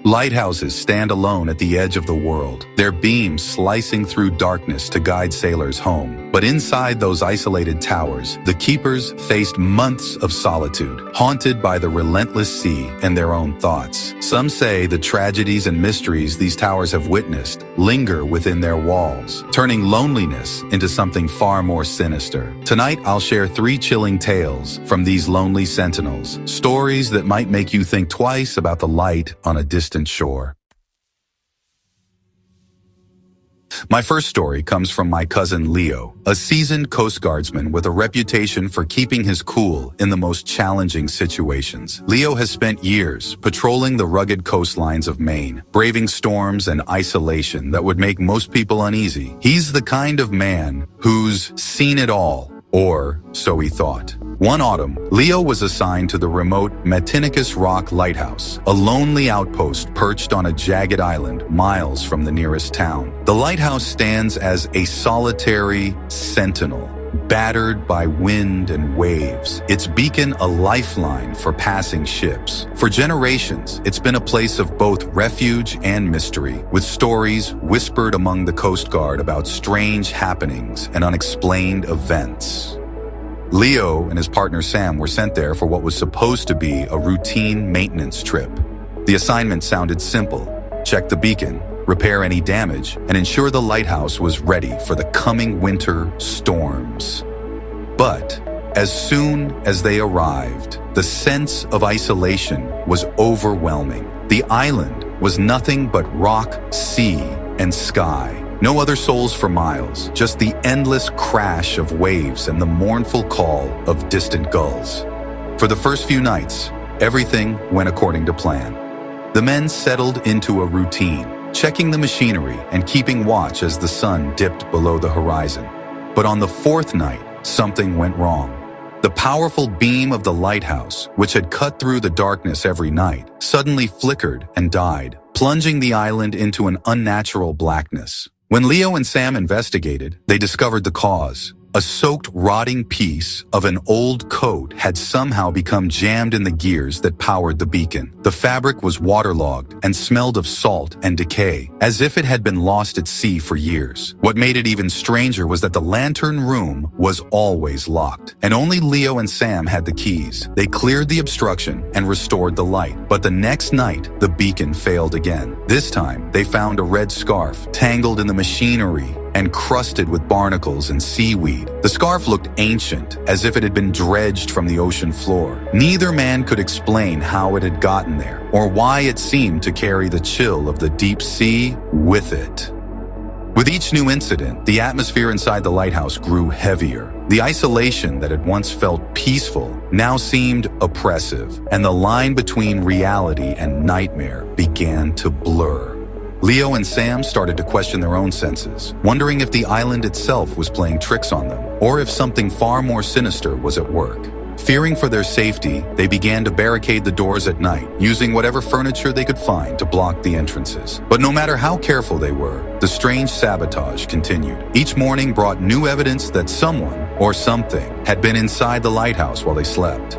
Lighthouses stand alone at the edge of the world, their beams slicing through darkness to guide sailors home. But inside those isolated towers, the keepers faced months of solitude, haunted by the relentless sea and their own thoughts. Some say the tragedies and mysteries these towers have witnessed linger within their walls, turning loneliness into something far more sinister. Tonight, I'll share 3 chilling tales from these lonely sentinels, stories that might make you think twice about the light on a distant shore. My first story comes from my cousin Leo, a seasoned Coast Guardsman with a reputation for keeping his cool in the most challenging situations. Leo has spent years patrolling the rugged coastlines of Maine, braving storms and isolation that would make most people uneasy. He's the kind of man who's seen it all, or so he thought. One autumn, Leo was assigned to the remote Matinicus Rock Lighthouse, a lonely outpost perched on a jagged island miles from the nearest town. The lighthouse stands as a solitary sentinel, battered by wind and waves, its beacon a lifeline for passing ships. For generations, it's been a place of both refuge and mystery, with stories whispered among the Coast Guard about strange happenings and unexplained events. Leo and his partner Sam were sent there for what was supposed to be a routine maintenance trip. The assignment sounded simple: check the beacon, repair any damage, and ensure the lighthouse was ready for the coming winter storms. But as soon as they arrived, the sense of isolation was overwhelming. The island was nothing but rock, sea, and sky. No other souls for miles, just the endless crash of waves and the mournful call of distant gulls. For the first few nights, everything went according to plan. The men settled into a routine, checking the machinery and keeping watch as the sun dipped below the horizon. But on the 4th night, something went wrong. The powerful beam of the lighthouse, which had cut through the darkness every night, suddenly flickered and died, plunging the island into an unnatural blackness. When Leo and Sam investigated, they discovered the cause. A soaked, rotting piece of an old coat had somehow become jammed in the gears that powered the beacon. The fabric was waterlogged and smelled of salt and decay, as if it had been lost at sea for years. What made it even stranger was that the lantern room was always locked, and only Leo and Sam had the keys. They cleared the obstruction and restored the light, but the next night, the beacon failed again. This time, they found a red scarf tangled in the machinery and crusted with barnacles and seaweed. The scarf looked ancient, as if it had been dredged from the ocean floor. Neither man could explain how it had gotten there, or why it seemed to carry the chill of the deep sea with it. With each new incident, the atmosphere inside the lighthouse grew heavier. The isolation that had once felt peaceful now seemed oppressive, and the line between reality and nightmare began to blur. Leo and Sam started to question their own senses, wondering if the island itself was playing tricks on them, or if something far more sinister was at work. Fearing for their safety, they began to barricade the doors at night, using whatever furniture they could find to block the entrances. But no matter how careful they were, the strange sabotage continued. Each morning brought new evidence that someone, or something, had been inside the lighthouse while they slept.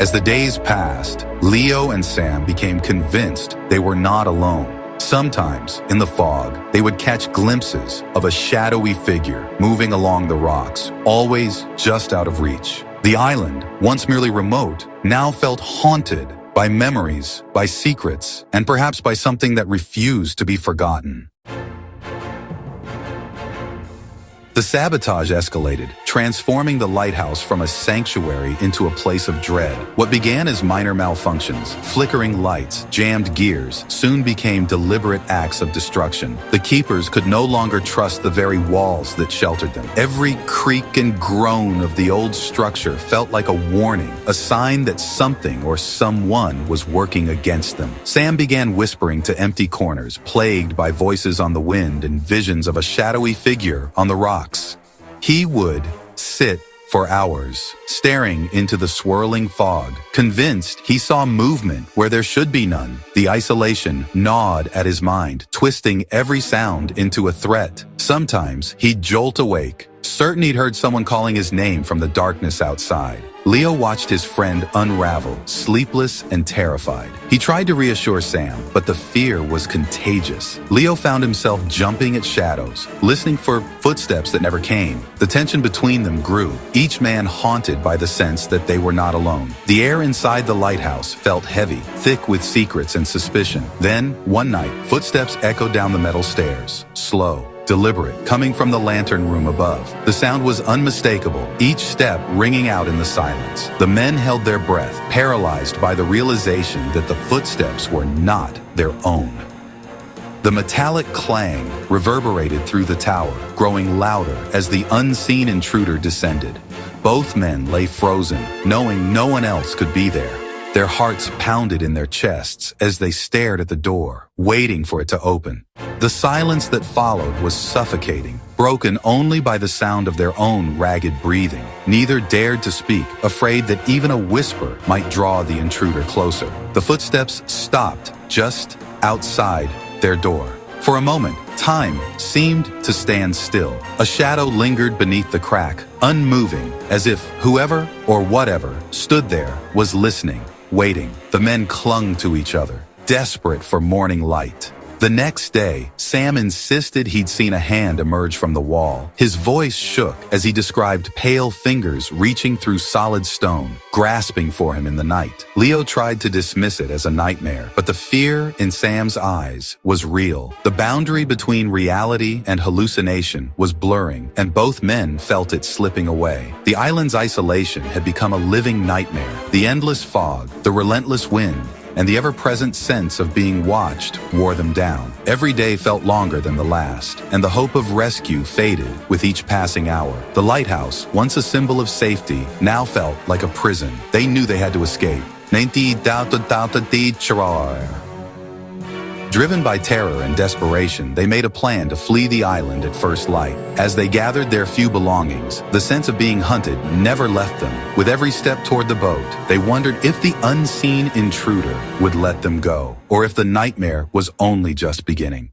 As the days passed, Leo and Sam became convinced they were not alone. Sometimes, in the fog, they would catch glimpses of a shadowy figure moving along the rocks, always just out of reach. The island, once merely remote, now felt haunted by memories, by secrets, and perhaps by something that refused to be forgotten. The sabotage escalated, transforming the lighthouse from a sanctuary into a place of dread. What began as minor malfunctions, flickering lights, jammed gears, soon became deliberate acts of destruction. The keepers could no longer trust the very walls that sheltered them. Every creak and groan of the old structure felt like a warning, a sign that something or someone was working against them. Sam began whispering to empty corners, plagued by voices on the wind and visions of a shadowy figure on the rocks. He would sit for hours, staring into the swirling fog, convinced he saw movement where there should be none. The isolation gnawed at his mind, twisting every sound into a threat. Sometimes he'd jolt awake, certain he'd heard someone calling his name from the darkness outside. Leo watched his friend unravel, sleepless and terrified. He tried to reassure Sam, but the fear was contagious. Leo found himself jumping at shadows, listening for footsteps that never came. The tension between them grew, each man haunted by the sense that they were not alone. The air inside the lighthouse felt heavy, thick with secrets and suspicion. Then, one night, footsteps echoed down the metal stairs, slow, deliberate, coming from the lantern room above. The sound was unmistakable, each step ringing out in the silence. The men held their breath, paralyzed by the realization that the footsteps were not their own. The metallic clang reverberated through the tower, growing louder as the unseen intruder descended. Both men lay frozen, knowing no one else could be there. Their hearts pounded in their chests as they stared at the door, waiting for it to open. The silence that followed was suffocating, broken only by the sound of their own ragged breathing. Neither dared to speak, afraid that even a whisper might draw the intruder closer. The footsteps stopped just outside their door. For a moment, time seemed to stand still. A shadow lingered beneath the crack, unmoving, as if whoever or whatever stood there was listening, waiting. The men clung to each other, desperate for morning light. The next day, Sam insisted he'd seen a hand emerge from the wall. His voice shook as he described pale fingers reaching through solid stone, grasping for him in the night. Leo tried to dismiss it as a nightmare, but the fear in Sam's eyes was real. The boundary between reality and hallucination was blurring, and both men felt it slipping away. The island's isolation had become a living nightmare. The endless fog, the relentless wind, and the ever-present sense of being watched wore them down. Every day felt longer than the last, and the hope of rescue faded with each passing hour. The lighthouse, once a symbol of safety, now felt like a prison. They knew they had to escape. Driven by terror and desperation, they made a plan to flee the island at first light. As they gathered their few belongings, the sense of being hunted never left them. With every step toward the boat, they wondered if the unseen intruder would let them go, or if the nightmare was only just beginning.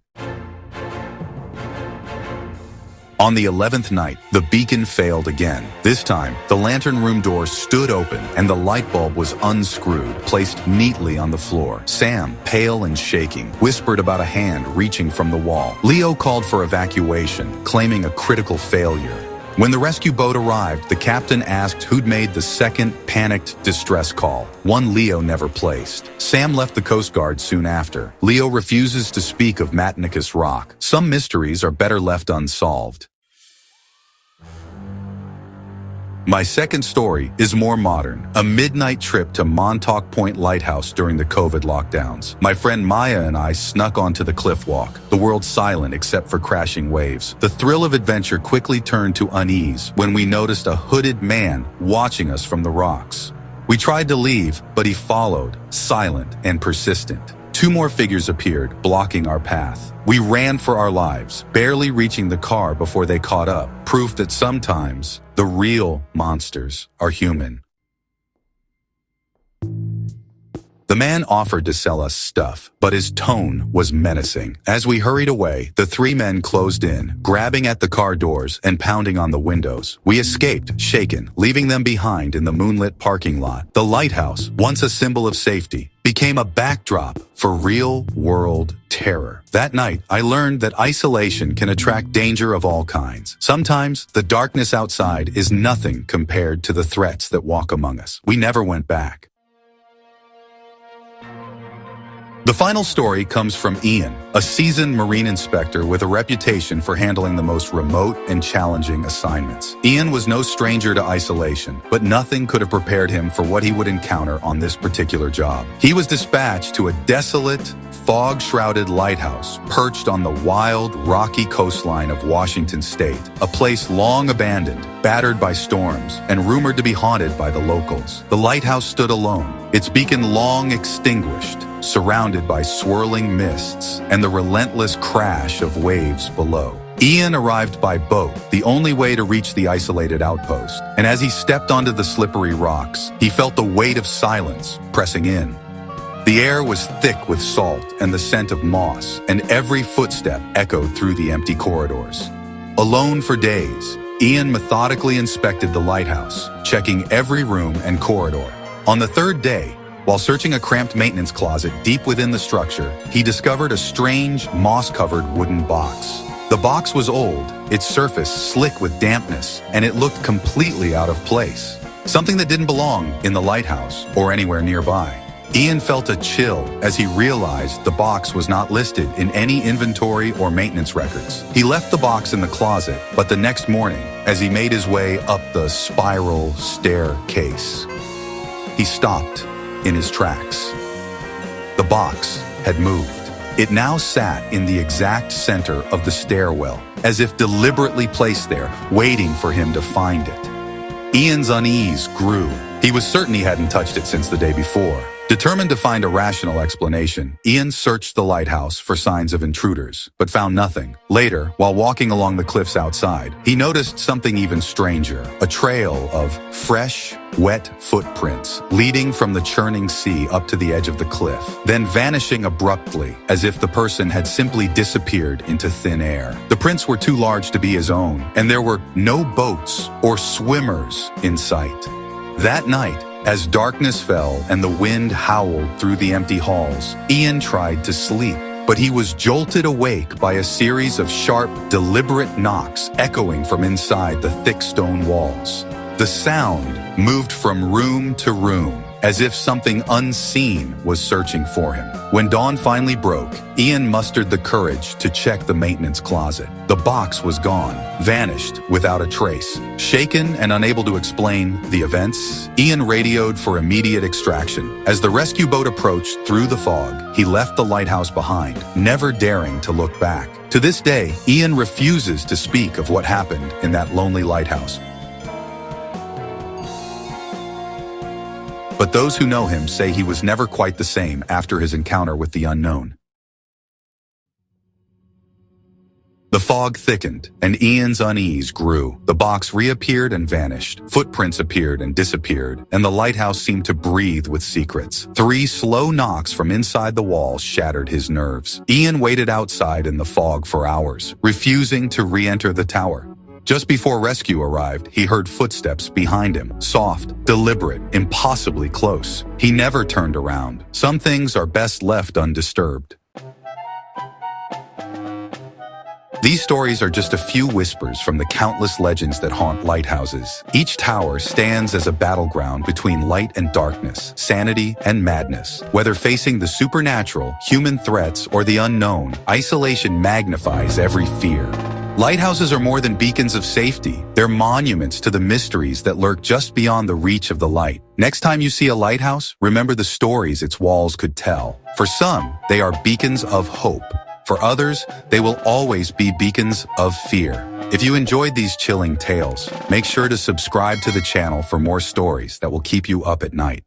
On the 11th night, the beacon failed again. This time, the lantern room door stood open and the light bulb was unscrewed, placed neatly on the floor. Sam, pale and shaking, whispered about a hand reaching from the wall. Leo called for evacuation, claiming a critical failure. When the rescue boat arrived, the captain asked who'd made the second panicked distress call, one Leo never placed. Sam left the Coast Guard soon after. Leo refuses to speak of Matnicus Rock. Some mysteries are better left unsolved. My second story is more modern, a midnight trip to Montauk Point Lighthouse during the COVID lockdowns. My friend Maya and I snuck onto the cliff walk, the world silent except for crashing waves. The thrill of adventure quickly turned to unease when we noticed a hooded man watching us from the rocks. We tried to leave, but he followed, silent and persistent. Two more figures appeared, blocking our path. We ran for our lives, barely reaching the car before they caught up, proof that sometimes the real monsters are human. The man offered to sell us stuff, but his tone was menacing. As we hurried away, the three men closed in, grabbing at the car doors and pounding on the windows. We escaped, shaken, leaving them behind in the moonlit parking lot. The lighthouse, once a symbol of safety, became a backdrop for real-world terror. That night, I learned that isolation can attract danger of all kinds. Sometimes, the darkness outside is nothing compared to the threats that walk among us. We never went back. The final story comes from Ian, a seasoned marine inspector with a reputation for handling the most remote and challenging assignments. Ian was no stranger to isolation, but nothing could have prepared him for what he would encounter on this particular job. He was dispatched to a desolate, fog-shrouded lighthouse perched on the wild, rocky coastline of Washington State, a place long abandoned, battered by storms, and rumored to be haunted by the locals. The lighthouse stood alone, its beacon long extinguished, surrounded by swirling mists and the relentless crash of waves below. Ian arrived by boat, the only way to reach the isolated outpost, and as he stepped onto the slippery rocks, he felt the weight of silence pressing in. The air was thick with salt and the scent of moss, and every footstep echoed through the empty corridors. Alone for days, Ian methodically inspected the lighthouse, checking every room and corridor. On the third day, while searching a cramped maintenance closet deep within the structure, he discovered a strange, moss-covered wooden box. The box was old, its surface slick with dampness, and it looked completely out of place. Something that didn't belong in the lighthouse or anywhere nearby. Ian felt a chill as he realized the box was not listed in any inventory or maintenance records. He left the box in the closet, but the next morning, as he made his way up the spiral staircase, he stopped in his tracks. The box had moved. It now sat in the exact center of the stairwell, as if deliberately placed there, waiting for him to find it. Ian's unease grew. He was certain he hadn't touched it since the day before. Determined to find a rational explanation, Ian searched the lighthouse for signs of intruders, but found nothing. Later, while walking along the cliffs outside, he noticed something even stranger, a trail of fresh, wet footprints leading from the churning sea up to the edge of the cliff, then vanishing abruptly, as if the person had simply disappeared into thin air. The prints were too large to be his own, and there were no boats or swimmers in sight. That night, as darkness fell and the wind howled through the empty halls, Ian tried to sleep, but he was jolted awake by a series of sharp, deliberate knocks echoing from inside the thick stone walls. The sound moved from room to room, as if something unseen was searching for him. When dawn finally broke, Ian mustered the courage to check the maintenance closet. The box was gone, vanished without a trace. Shaken and unable to explain the events, Ian radioed for immediate extraction. As the rescue boat approached through the fog, he left the lighthouse behind, never daring to look back. To this day, Ian refuses to speak of what happened in that lonely lighthouse. But those who know him say he was never quite the same after his encounter with the unknown. The fog thickened, and Ian's unease grew. The box reappeared and vanished. Footprints appeared and disappeared, and the lighthouse seemed to breathe with secrets. 3 slow knocks from inside the wall shattered his nerves. Ian waited outside in the fog for hours, refusing to re-enter the tower. Just before rescue arrived, he heard footsteps behind him, soft, deliberate, impossibly close. He never turned around. Some things are best left undisturbed. These stories are just a few whispers from the countless legends that haunt lighthouses. Each tower stands as a battleground between light and darkness, sanity and madness. Whether facing the supernatural, human threats, or the unknown, isolation magnifies every fear. Lighthouses are more than beacons of safety. They're monuments to the mysteries that lurk just beyond the reach of the light. Next time you see a lighthouse, remember the stories its walls could tell. For some, they are beacons of hope. For others, they will always be beacons of fear. If you enjoyed these chilling tales, make sure to subscribe to the channel for more stories that will keep you up at night.